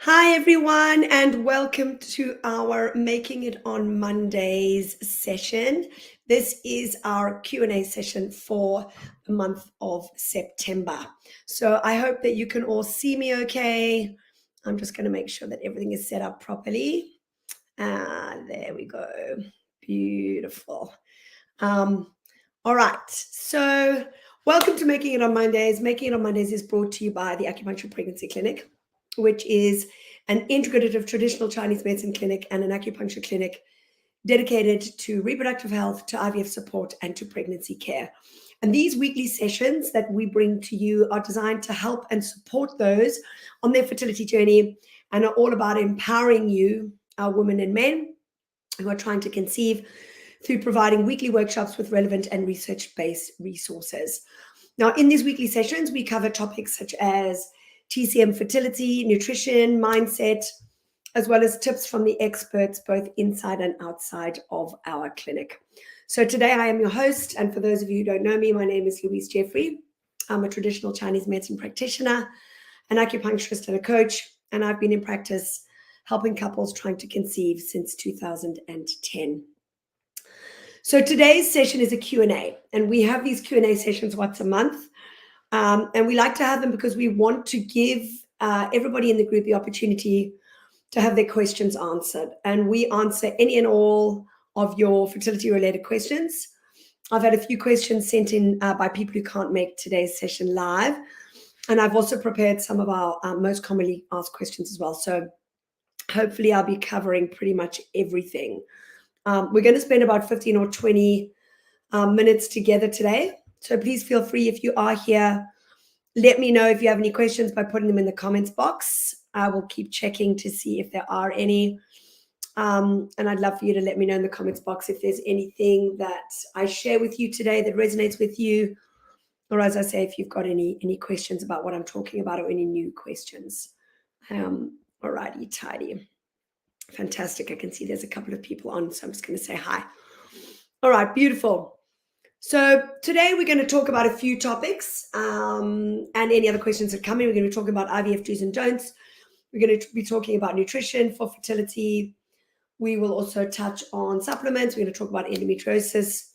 Hi, everyone, and welcome to our Making It on Mondays session. This is our Q&A session for the month of September. So I hope that you can all see me okay. I'm just going to make sure that everything is set up properly. There we go. Beautiful. All right. So welcome to Making It on Mondays. Making It on Mondays is brought to you by the Acupuncture Pregnancy Clinic, which is an integrative traditional Chinese medicine clinic and an acupuncture clinic dedicated to reproductive health, to IVF support, and to pregnancy care. And these weekly sessions that we bring to you are designed to help and support those on their fertility journey and are all about empowering you, our women and men who are trying to conceive, through providing weekly workshops with relevant and research-based resources. Now, in these weekly sessions, we cover topics such as TCM fertility, nutrition, mindset, as well as tips from the experts, both inside and outside of our clinic. So today I am your host, and for those of you who don't know me, my name is Louise Jeffrey. I'm a traditional Chinese medicine practitioner, an acupuncturist, and a coach, and I've been in practice helping couples trying to conceive since 2010. So today's session is a Q&A, and we have these Q&A sessions once a month. And we like to have them because we want to give everybody in the group the opportunity to have their questions answered. And we answer any and all of your fertility-related questions. I've had a few questions sent in by people who can't make today's session live. And I've also prepared some of our most commonly asked questions as well. So hopefully I'll be covering pretty much everything. We're going to spend about 15 or 20 minutes together today. So please feel free, if you are here, let me know if you have any questions by putting them in the comments box. I will keep checking to see if there are any. And I'd love for you to let me know in the comments box if there's anything that I share with you today that resonates with you. Or as I say, if you've got any questions about what I'm talking about or any new questions. All righty, tidy. Fantastic. I can see there's a couple of people on, so I'm just going to say hi. All right, beautiful. So today we're going to talk about a few topics and any other questions that come in. We're going to be talking about IVF do's and don'ts. We're going to be talking about nutrition for fertility. We will also touch on supplements. We're going to talk about endometriosis.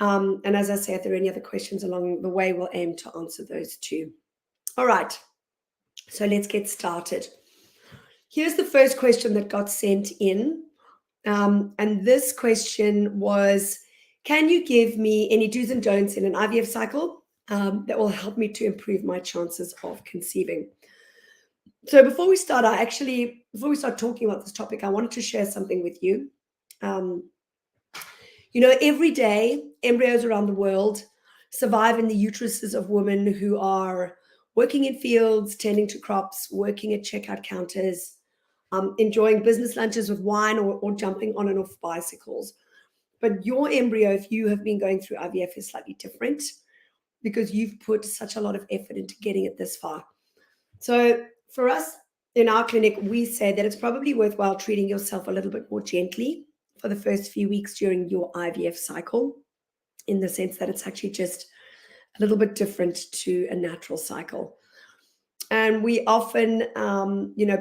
And as I say, if there are any other questions along the way, we'll aim to answer those too. All right, so let's get started. Here's the first question that got sent in. And this question was, can you give me any do's and don'ts in an IVF cycle that will help me to improve my chances of conceiving? So before we start talking about this topic, I wanted to share something with you. Every day, embryos around the world survive in the uteruses of women who are working in fields, tending to crops, working at checkout counters, enjoying business lunches with wine or jumping on and off bicycles. But your embryo, if you have been going through IVF, is slightly different because you've put such a lot of effort into getting it this far. So for us in our clinic, we say that it's probably worthwhile treating yourself a little bit more gently for the first few weeks during your IVF cycle, in the sense that it's actually just a little bit different to a natural cycle. And we often,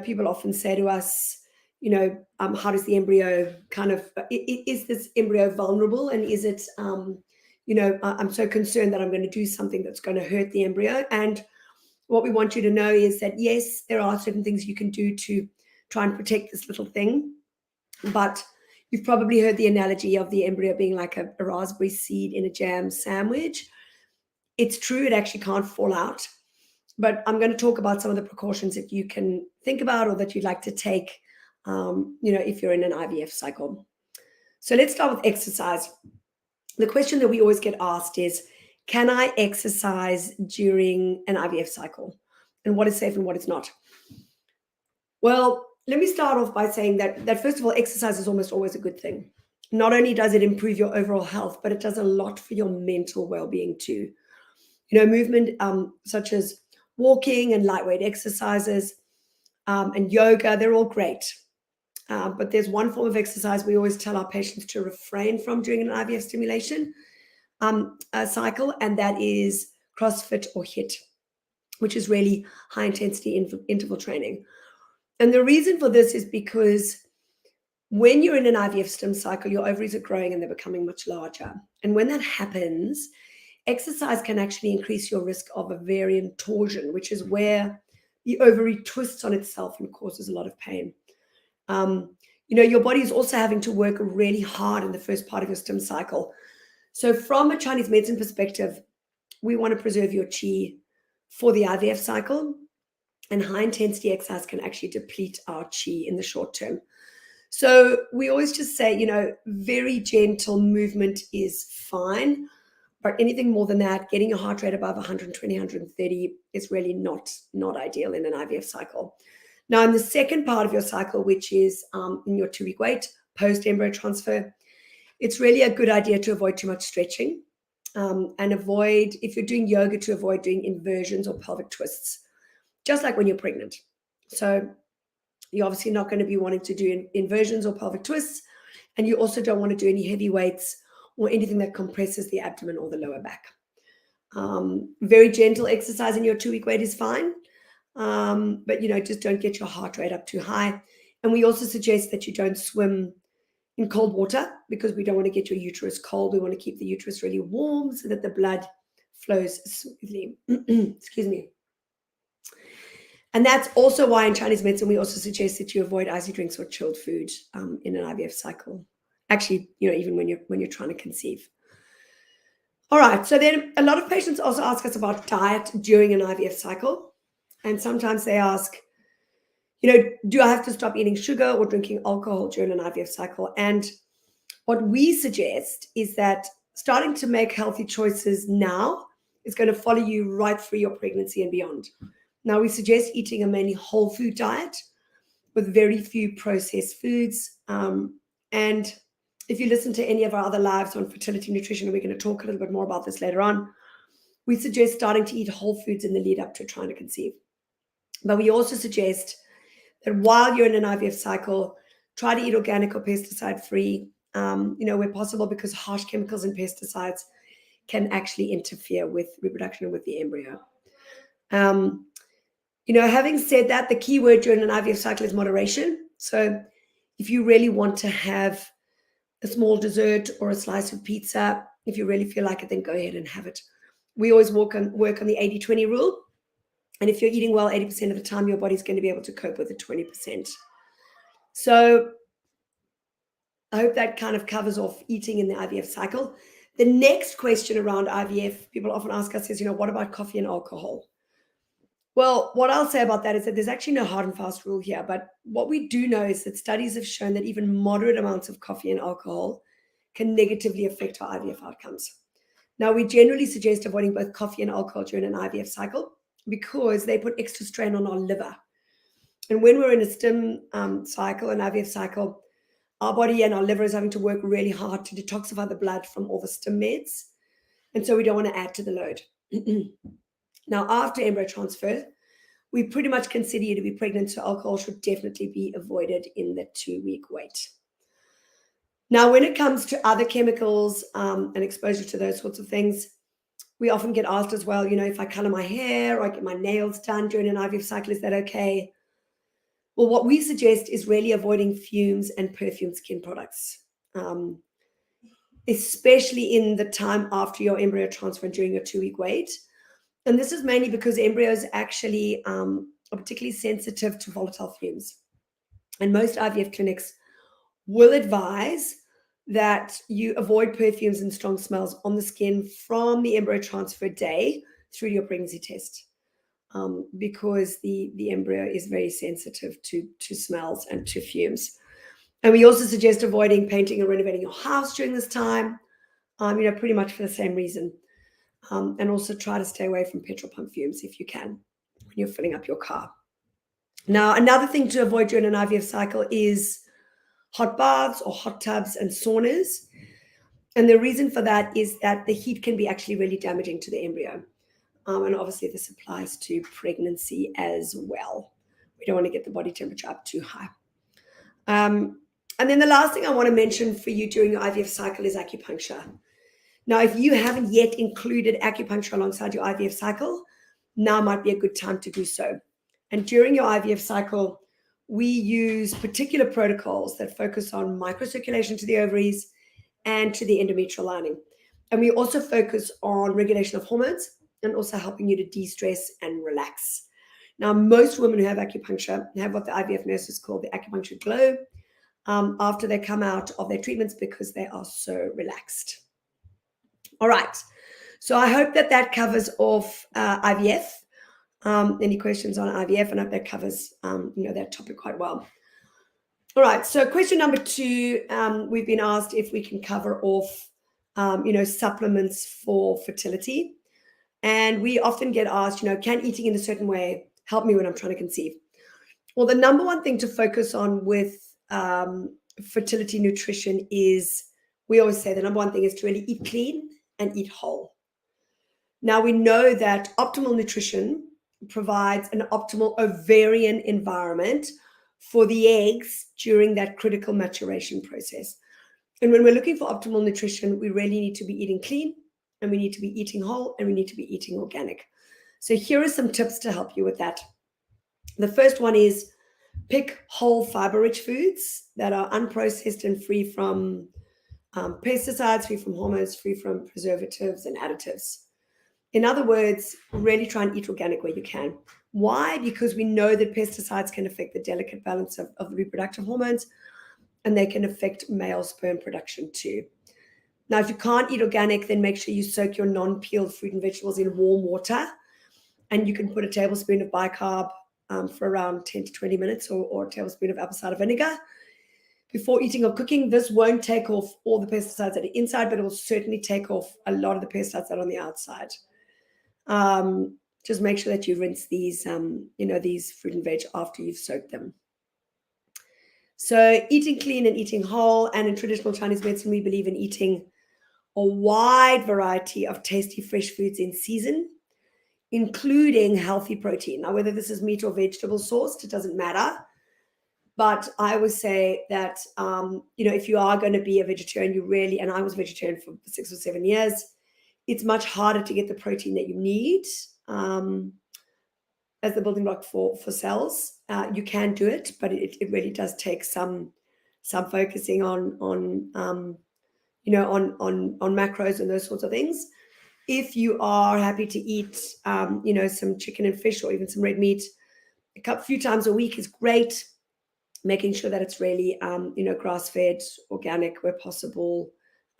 people often say to us, how does the embryo is this embryo vulnerable? And is it, I'm so concerned that I'm going to do something that's going to hurt the embryo. And what we want you to know is that, yes, there are certain things you can do to try and protect this little thing. But you've probably heard the analogy of the embryo being like a raspberry seed in a jam sandwich. It's true, it actually can't fall out. But I'm going to talk about some of the precautions that you can think about or that you'd like to take, if you're in an IVF cycle. So let's start with exercise. The question that we always get asked is, can I exercise during an IVF cycle? And what is safe and what is not? Well, let me start off by saying that first of all, exercise is almost always a good thing. Not only does it improve your overall health, but it does a lot for your mental well-being too. Movement such as walking and lightweight exercises and yoga, they're all great. But there's one form of exercise we always tell our patients to refrain from during an IVF stimulation cycle, and that is CrossFit or HIIT, which is really high intensity interval training. And the reason for this is because when you're in an IVF stim cycle, your ovaries are growing and they're becoming much larger. And when that happens, exercise can actually increase your risk of ovarian torsion, which is where the ovary twists on itself and causes a lot of pain. Your body is also having to work really hard in the first part of your stim cycle. So from a Chinese medicine perspective, we want to preserve your qi for the IVF cycle, and high intensity exercise can actually deplete our qi in the short term. So we always just say, very gentle movement is fine, but anything more than that, getting your heart rate above 120, 130 is really not ideal in an IVF cycle. Now, in the second part of your cycle, which is in your 2-week wait, post-embryo transfer, it's really a good idea to avoid too much stretching and avoid, if you're doing yoga, to avoid doing inversions or pelvic twists, just like when you're pregnant. So you're obviously not going to be wanting to do inversions or pelvic twists, and you also don't want to do any heavy weights or anything that compresses the abdomen or the lower back. Very gentle exercise in your 2-week wait is fine, but just don't get your heart rate up too high. And we also suggest that you don't swim in cold water because we don't want to get your uterus cold. We want to keep the uterus really warm so that the blood flows smoothly. Excuse me. And that's also why in Chinese medicine, we also suggest that you avoid icy drinks or chilled food in an IVF cycle. Actually, even when you're trying to conceive. All right. So then a lot of patients also ask us about diet during an IVF cycle. And sometimes they ask, do I have to stop eating sugar or drinking alcohol during an IVF cycle? And what we suggest is that starting to make healthy choices now is going to follow you right through your pregnancy and beyond. Now, we suggest eating a mainly whole food diet with very few processed foods. And if you listen to any of our other lives on fertility nutrition, and we're going to talk a little bit more about this later on, we suggest starting to eat whole foods in the lead up to trying to conceive. But we also suggest that while you're in an IVF cycle, try to eat organic or pesticide-free, where possible, because harsh chemicals and pesticides can actually interfere with reproduction and with the embryo. Having said that, the key word during an IVF cycle is moderation. So if you really want to have a small dessert or a slice of pizza, if you really feel like it, then go ahead and have it. We always work on the 80-20 rule. And if you're eating well 80% of the time, your body's going to be able to cope with the 20%. So I hope that kind of covers off eating in the IVF cycle. The next question around IVF, people often ask us is, what about coffee and alcohol? Well, what I'll say about that is that there's actually no hard and fast rule here. But what we do know is that studies have shown that even moderate amounts of coffee and alcohol can negatively affect our IVF outcomes. Now, we generally suggest avoiding both coffee and alcohol during an IVF cycle because they put extra strain on our liver. And when we're in a stim cycle, an IVF cycle, our body and our liver is having to work really hard to detoxify the blood from all the stim meds. And so we don't want to add to the load. Now, after embryo transfer, we pretty much consider you to be pregnant, so alcohol should definitely be avoided in the 2-week wait. Now, when it comes to other chemicals and exposure to those sorts of things, we often get asked as well, if I color my hair or I get my nails done during an IVF cycle, is that okay? Well, what we suggest is really avoiding fumes and perfumed skin products, especially in the time after your embryo transfer and during your 2-week wait. And this is mainly because embryos actually are particularly sensitive to volatile fumes. And most IVF clinics will advise that you avoid perfumes and strong smells on the skin from the embryo transfer day through to your pregnancy test, because the embryo is very sensitive to smells and to fumes. And we also suggest avoiding painting or renovating your house during this time, pretty much for the same reason. And also try to stay away from petrol pump fumes if you can when you're filling up your car. Now, another thing to avoid during an IVF cycle is hot baths or hot tubs and saunas. And the reason for that is that the heat can be actually really damaging to the embryo. And obviously this applies to pregnancy as well. We don't want to get the body temperature up too high. And then the last thing I want to mention for you during your IVF cycle is acupuncture. Now, if you haven't yet included acupuncture alongside your IVF cycle, now might be a good time to do so. And during your IVF cycle, we use particular protocols that focus on microcirculation to the ovaries and to the endometrial lining. And we also focus on regulation of hormones and also helping you to de-stress and relax. Now, most women who have acupuncture have what the IVF nurses call the acupuncture glow after they come out of their treatments because they are so relaxed. All right. So I hope that covers off IVF. Any questions on IVF? And I hope that covers that topic quite well. All right. So question number 2, we've been asked if we can cover off supplements for fertility. And we often get asked, can eating in a certain way help me when I'm trying to conceive? Well, the number one thing to focus on with fertility nutrition is, we always say the number one thing is to really eat clean and eat whole. Now, we know that optimal nutrition provides an optimal ovarian environment for the eggs during that critical maturation process. And when we're looking for optimal nutrition, we really need to be eating clean, and we need to be eating whole, and we need to be eating organic. So here are some tips to help you with that. The first one is pick whole fiber-rich foods that are unprocessed and free from pesticides, free from hormones, free from preservatives and additives. In other words, really try and eat organic where you can. Why? Because we know that pesticides can affect the delicate balance of the reproductive hormones, and they can affect male sperm production too. Now, if you can't eat organic, then make sure you soak your non-peeled fruit and vegetables in warm water, and you can put a tablespoon of bicarb for around 10 to 20 minutes or a tablespoon of apple cider vinegar before eating or cooking. This won't take off all the pesticides that are inside, but it will certainly take off a lot of the pesticides that are on the outside. Just make sure that you rinse these, these fruit and veg after you've soaked them. So eating clean and eating whole, and in traditional Chinese medicine, we believe in eating a wide variety of tasty fresh foods in season, including healthy protein. Now, whether this is meat or vegetable sourced, it doesn't matter. But I would say that, if you are going to be a vegetarian, and I was vegetarian for 6 or 7 years, it's much harder to get the protein that you need as the building block for cells. You can do it, but it really does take some focusing on macros and those sorts of things. If you are happy to eat, some chicken and fish or even some red meat a few times a week is great. Making sure that it's really, grass-fed, organic where possible,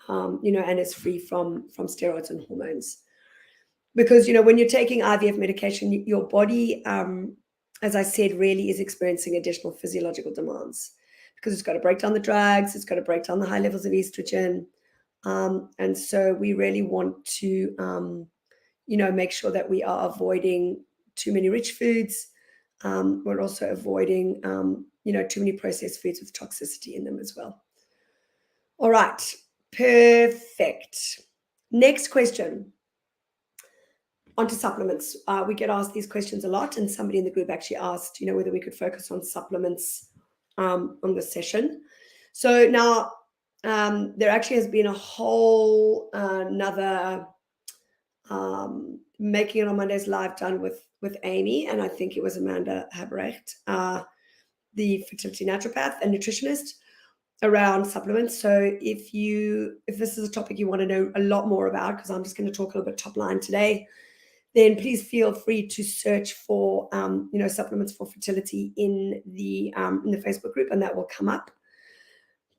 and it's free from steroids and hormones. Because, when you're taking IVF medication, your body, as I said, really is experiencing additional physiological demands because it's got to break down the drugs, it's got to break down the high levels of estrogen. And so we really want to, make sure that we are avoiding too many rich foods. We're also avoiding, too many processed foods with toxicity in them as well. All right, perfect. Next question. Onto supplements. We get asked these questions a lot, and somebody in the group actually asked, whether we could focus on supplements on this session. So now there actually has been a whole another Making It on Mondays live done with Amy, and I think it was Amanda Habrecht, the fertility naturopath and nutritionist, around supplements. So if this is a topic you want to know a lot more about, because I'm just going to talk a little bit top line today, then please feel free to search for supplements for fertility in the Facebook group, and that will come up.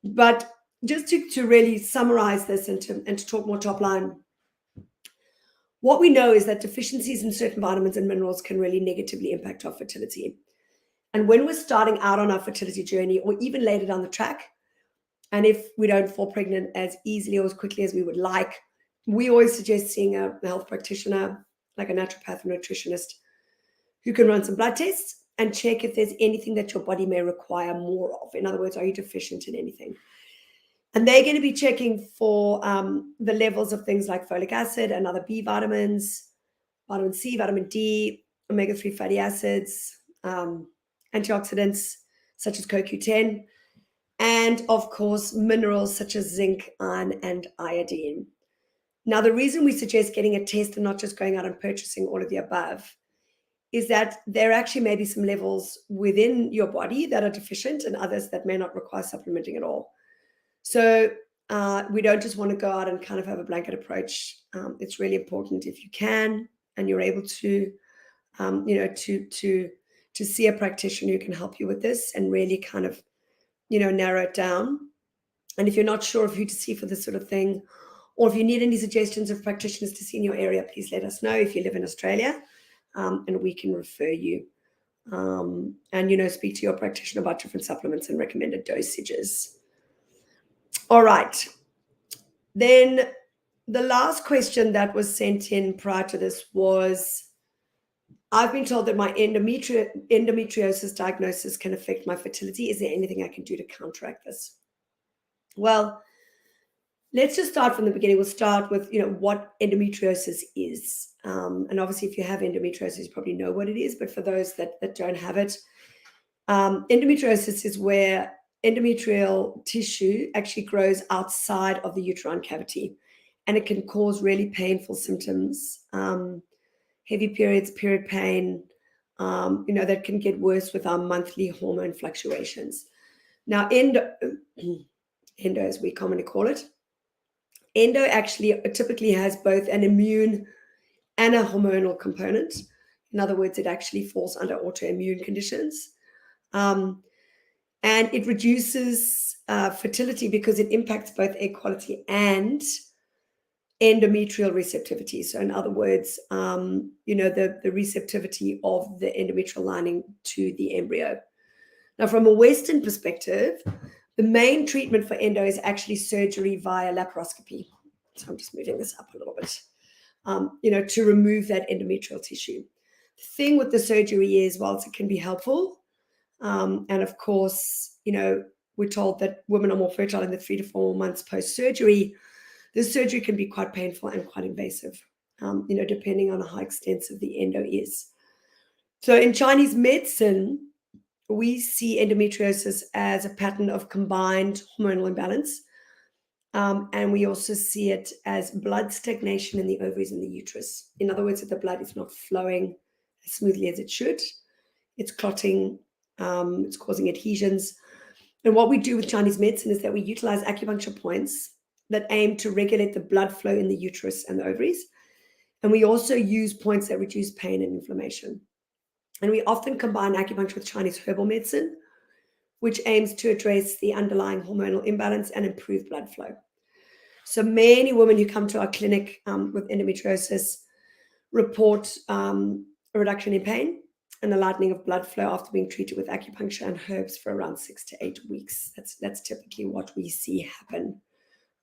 But just to really summarize this and to talk more top line, what we know is that deficiencies in certain vitamins and minerals can really negatively impact our fertility. And when we're starting out on our fertility journey, or even later down the track, and if we don't fall pregnant as easily or as quickly as we would like, we always suggest seeing a health practitioner, like a naturopath or nutritionist, who can run some blood tests and check if there's anything that your body may require more of. In other words, are you deficient in anything? And they're going to be checking for the levels of things like folic acid and other B vitamins, vitamin C, vitamin D, omega-3 fatty acids, antioxidants such as CoQ10, and of course, minerals such as zinc, iron, and iodine. Now, the reason we suggest getting a test and not just going out and purchasing all of the above is that there actually may be some levels within your body that are deficient and others that may not require supplementing at all. So we don't just want to go out and kind of have a blanket approach. It's really important, if you can and you're able to, to see a practitioner who can help you with this and really kind of, narrow it down. And if you're not sure of who to see for this sort of thing, or if you need any suggestions of practitioners to see in your area, please let us know if you live in Australia, and we can refer you. And, speak to your practitioner about different supplements and recommended dosages. All right. Then the last question that was sent in prior to this was, I've been told that my endometriosis diagnosis can affect my fertility. Is there anything I can do to counteract this? Well, let's just start from the beginning. We'll start with, what endometriosis is. And obviously, if you have endometriosis, you probably know what it is. But for those that don't have it, endometriosis is where endometrial tissue actually grows outside of the uterine cavity. And it can cause really painful symptoms, heavy periods, period pain, that can get worse with our monthly hormone fluctuations. Now, endo, as we commonly call it, endo actually typically has both an immune and a hormonal component. In other words, it actually falls under autoimmune conditions. And it reduces fertility because it impacts both egg quality and endometrial receptivity. So in other words, the receptivity of the endometrial lining to the embryo. Now, from a Western perspective, the main treatment for endo is actually surgery via laparoscopy. So I'm just moving this up a little bit, to remove that endometrial tissue. The thing with the surgery is, whilst it can be helpful, and of course, we're told that women are more fertile in the 3 to 4 months post-surgery, this surgery can be quite painful and quite invasive, depending on how extensive the endo is. So in Chinese medicine, we see endometriosis as a pattern of combined hormonal imbalance. And we also see it as blood stagnation in the ovaries and the uterus. In other words, that the blood is not flowing as smoothly as it should. It's clotting, it's causing adhesions. And what we do with Chinese medicine is that we utilize acupuncture points that aim to regulate the blood flow in the uterus and the ovaries. And we also use points that reduce pain and inflammation. And we often combine acupuncture with Chinese herbal medicine, which aims to address the underlying hormonal imbalance and improve blood flow. So many women who come to our clinic with endometriosis report a reduction in pain and a lightening of blood flow after being treated with acupuncture and herbs for around 6 to 8 weeks. That's typically what we see happen.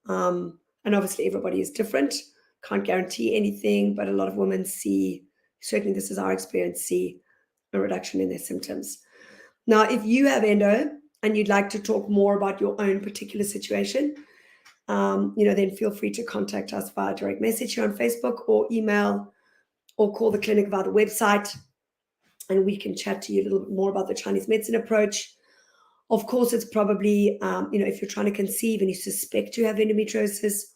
And obviously everybody is different, can't guarantee anything, but a lot of women see, certainly this is our experience, see a reduction in their symptoms. Now, if you have endo and you'd like to talk more about your own particular situation, then feel free to contact us via direct message here on Facebook or email or call the clinic via the website, and we can chat to you a little bit more about the Chinese medicine approach. Of course, it's probably, if you're trying to conceive and you suspect you have endometriosis,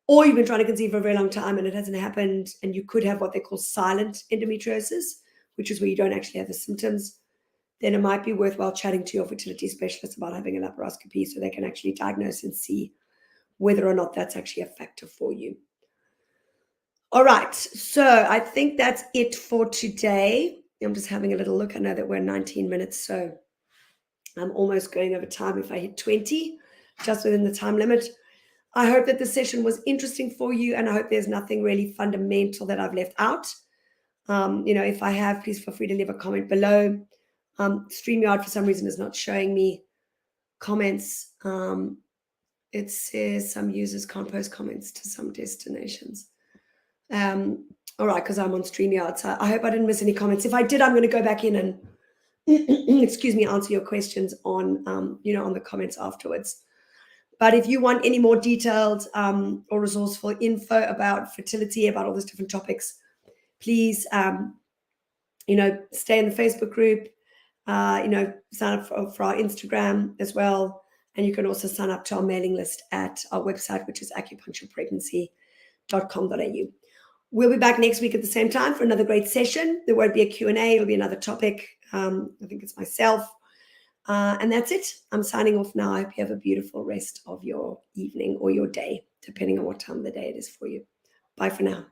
or you've been trying to conceive for a very long time and it hasn't happened, and you could have what they call silent endometriosis, which is where you don't actually have the symptoms, then it might be worthwhile chatting to your fertility specialist about having a laparoscopy so they can actually diagnose and see whether or not that's actually a factor for you. All right, so I think that's it for today. I'm just having a little look. I know that we're 19 minutes, so I'm almost going over time if I hit 20, just within the time limit. I hope that the session was interesting for you, and I hope there's nothing really fundamental that I've left out. If I have, please feel free to leave a comment below. StreamYard, for some reason, is not showing me comments. It says some users can't post comments to some destinations. All right, because I'm on StreamYard. So I hope I didn't miss any comments. If I did, I'm going to go back in and, answer your questions on, on the comments afterwards. But if you want any more detailed or resourceful info about fertility, about all these different topics, please, stay in the Facebook group, sign up for our Instagram as well. And you can also sign up to our mailing list at our website, which is acupuncturepregnancy.com.au. We'll be back next week at the same time for another great session. There won't be a Q&A. It'll be another topic. I think it's myself. And that's it. I'm signing off now. I hope you have a beautiful rest of your evening or your day, depending on what time of the day it is for you. Bye for now.